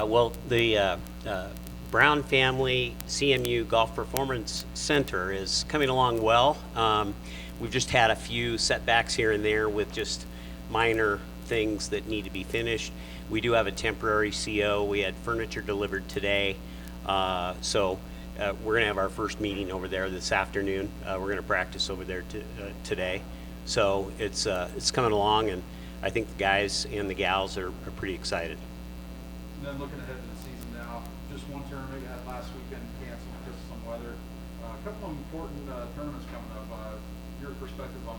Well, the Brown Family CMU Golf Performance Center is coming along well. We've just had a few setbacks here and there with just minor things that need to be finished. We do have a temporary CO. We had furniture delivered today. We're going to have our first meeting over there this afternoon. We're going to practice over there today. So it's coming along, and I think the guys and the gals are pretty excited. And then looking ahead to the season now, just one tournament you had last weekend canceled because of some weather. A couple of important tournaments coming up. Your perspective on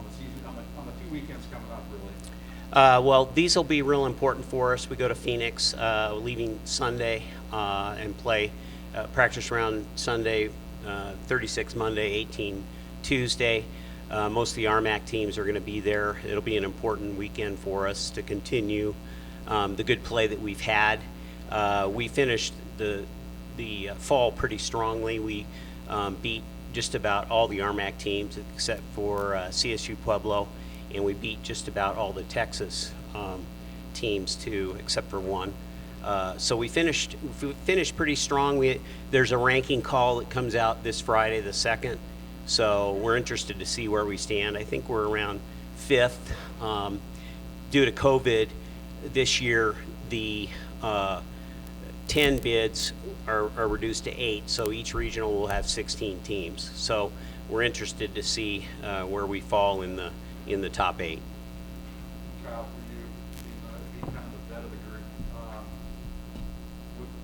the season, on the 2 weekends coming up, really. Well, these will be real important for us. We go to Phoenix, leaving Sunday, and play practice round Sunday, 36 Monday, 18 Tuesday. Most of the RMAC teams are going to be there. It'll be an important weekend for us to continue the good play that we've had. We finished the fall pretty strongly. We beat just about all the RMAC teams except for CSU Pueblo, and we beat just about all the Texas teams too, except for one. So we finished pretty strong. There's a ranking call that comes out this Friday, the 2nd. So we're interested to see where we stand. I think we're around 5th. Due to COVID, this year the 10 bids are reduced to 8, so each regional will have 16 teams. So we're interested to see where we fall in the top 8. Kyle, for you, being kind of the vet of the group,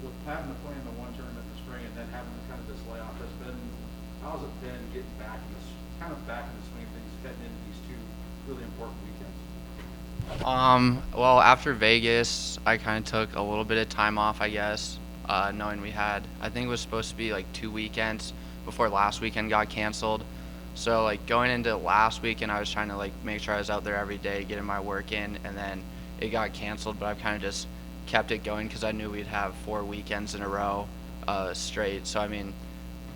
with having to play in the one tournament in the spring and then having kind of this layoff, how's it been getting back in the swing of things, heading into these 2 really important weekends? Well, after Vegas, I kind of took a little bit of time off, I guess, knowing I think it was supposed to be like 2 weekends before last weekend got canceled. So like going into last weekend, I was trying to like make sure I was out there every day, getting my work in, and then it got canceled, but I've kind of just kept it going because I knew we'd have 4 weekends in a row straight. So I mean,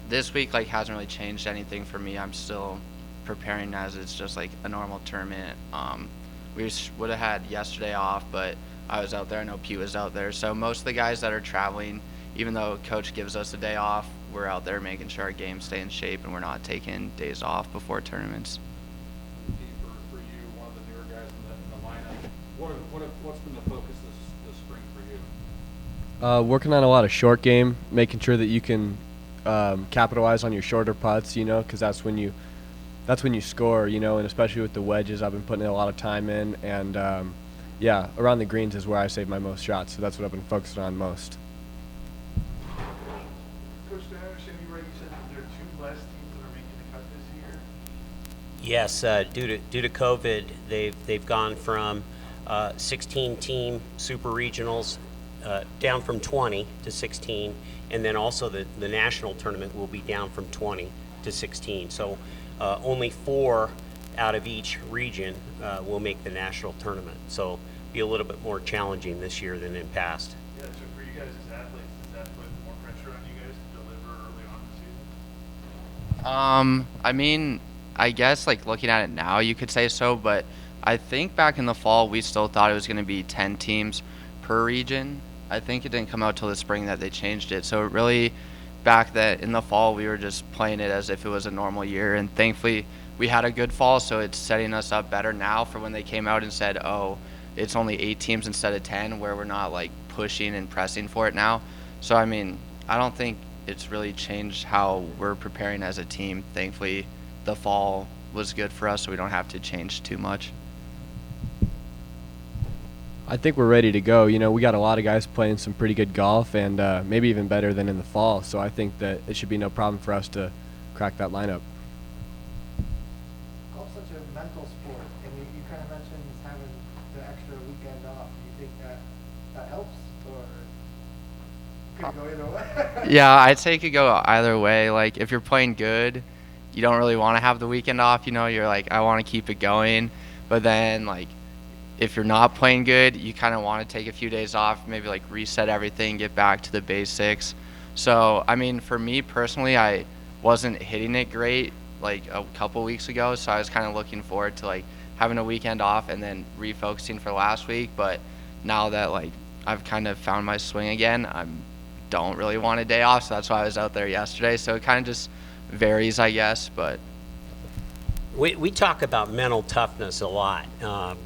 this week like hasn't really changed anything for me. I'm still preparing as it's just like a normal tournament. We would have had yesterday off, but I was out there. I know Pete was out there. So most of the guys that are traveling, even though coach gives us a day off, we're out there making sure our games stay in shape and we're not taking days off before tournaments. Pete, for you, one of the newer guys in the lineup, what's been the focus this spring for you? Working on a lot of short game, making sure that you can capitalize on your shorter putts, because that's when you score, and especially with the wedges, I've been putting a lot of time in, and around the greens is where I save my most shots, so that's what I've been focusing on most. Coach, did I understand you right? You said that there are 2 less teams that are making the cut this year? Yes, due to COVID, they've gone from 16 team super regionals down from 20 to 16, and then also the national tournament will be down from 20 to 16. So only 4 out of each region will make the national tournament. So be a little bit more challenging this year than in past. Yeah, so for you guys as athletes, does that put more pressure on you guys to deliver early on in the season? I mean, I guess like looking at it now, you could say so, but I think back in the fall, we still thought it was going to be 10 teams per region. I think it didn't come out till the spring that they changed it. So it really, back that in the fall, we were just playing it as if it was a normal year. And thankfully, we had a good fall, so it's setting us up better now for when they came out and said, oh, it's only 8 teams instead of 10, where we're not like pushing and pressing for it now. So, I mean, I don't think it's really changed how we're preparing as a team. Thankfully, the fall was good for us, so we don't have to change too much. I think we're ready to go. We got a lot of guys playing some pretty good golf, and maybe even better than in the fall. So I think that it should be no problem for us to crack that lineup. Golf's such a mental sport, and you kind of mentioned having the extra weekend off. Do you think that helps, or could it go either way? Yeah, I'd say it could go either way. Like, if you're playing good, you don't really want to have the weekend off. You're like, I want to keep it going. But then, like, if you're not playing good, you kind of want to take a few days off, maybe like reset everything, get back to the basics. So, I mean, for me personally, I wasn't hitting it great like a couple weeks ago, so I was kind of looking forward to like having a weekend off and then refocusing for last week. But now that like I've kind of found my swing again. I don't really want a day off, so that's why I was out there yesterday. So it kind of just varies, I guess. But We talk about mental toughness a lot. A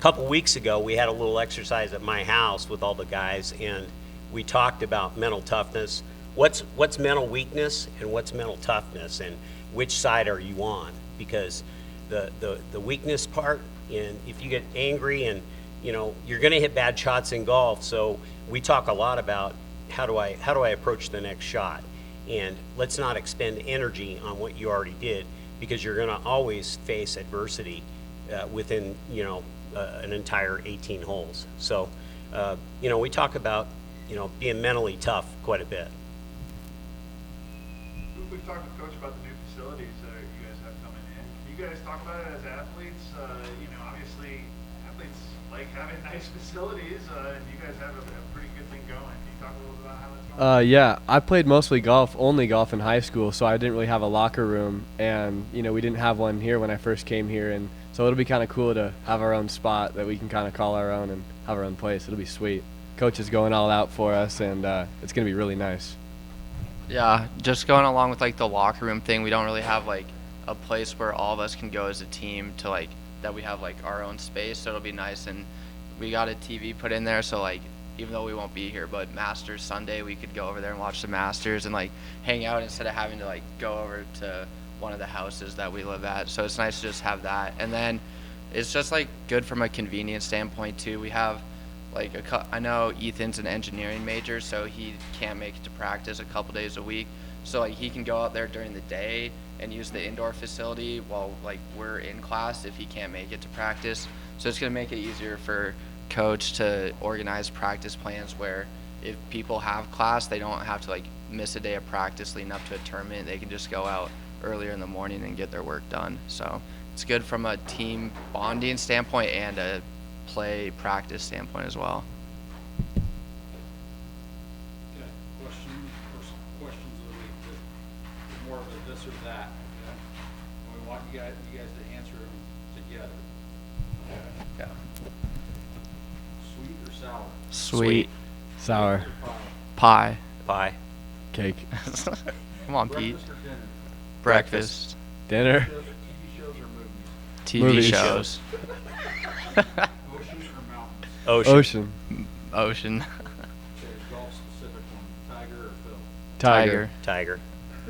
couple weeks ago, we had a little exercise at my house with all the guys, and we talked about mental toughness. What's mental weakness and what's mental toughness, and which side are you on? Because the weakness part, and if you get angry and you're going to hit bad shots in golf. So we talk a lot about how do I approach the next shot, and let's not expend energy on what you already did, because you're going to always face adversity within an entire 18 holes. So we talk about being mentally tough quite a bit. We've talked with Coach about the new facilities you guys have coming in. Can you guys talk about it as athletes? Obviously, athletes like having nice facilities, and you guys have a pretty good thing going. Can you talk a little bit about how that's going? Yeah, I played mostly only golf in high school, so I didn't really have a locker room, and we didn't have one here when I first came here, and so it'll be kind of cool to have our own spot that we can kind of call our own and have our own place. It'll be sweet. Coach is going all out for us, and it's going to be really nice. yeah, just going along with like the locker room thing, we don't really have like a place where all of us can go as a team to like that we have like our own space. So it'll be nice, and we got a TV put in there, so like even though we won't be here, but Masters Sunday we could go over there and watch the Masters and like hang out instead of having to like go over to one of the houses that we live at. So it's nice to just have that, and then it's just like good from a convenience standpoint too. We have like I know Ethan's an engineering major, so he can't make it to practice a couple days a week. So like he can go out there during the day and use the indoor facility while like we're in class if he can't make it to practice. So it's gonna make it easier for coach to organize practice plans where if people have class, they don't have to like miss a day of practice leading up to a tournament. They can just go out earlier in the morning and get their work done. So it's good from a team bonding standpoint and a play practice standpoint as well. Okay, questions of the week, that more of a this or that, okay? And we want you guys to answer them together. Okay. Yeah. Sweet or sour? Sweet. Sour. Or Pie. Pie. Cake. Come on, Pete. breakfast or dinner? Breakfast. Dinner. TV shows or movies? TV Movies. shows. Ocean or mountains? Ocean. Ocean. Okay, golf specific one, Tiger or Phil? Tiger. Tiger.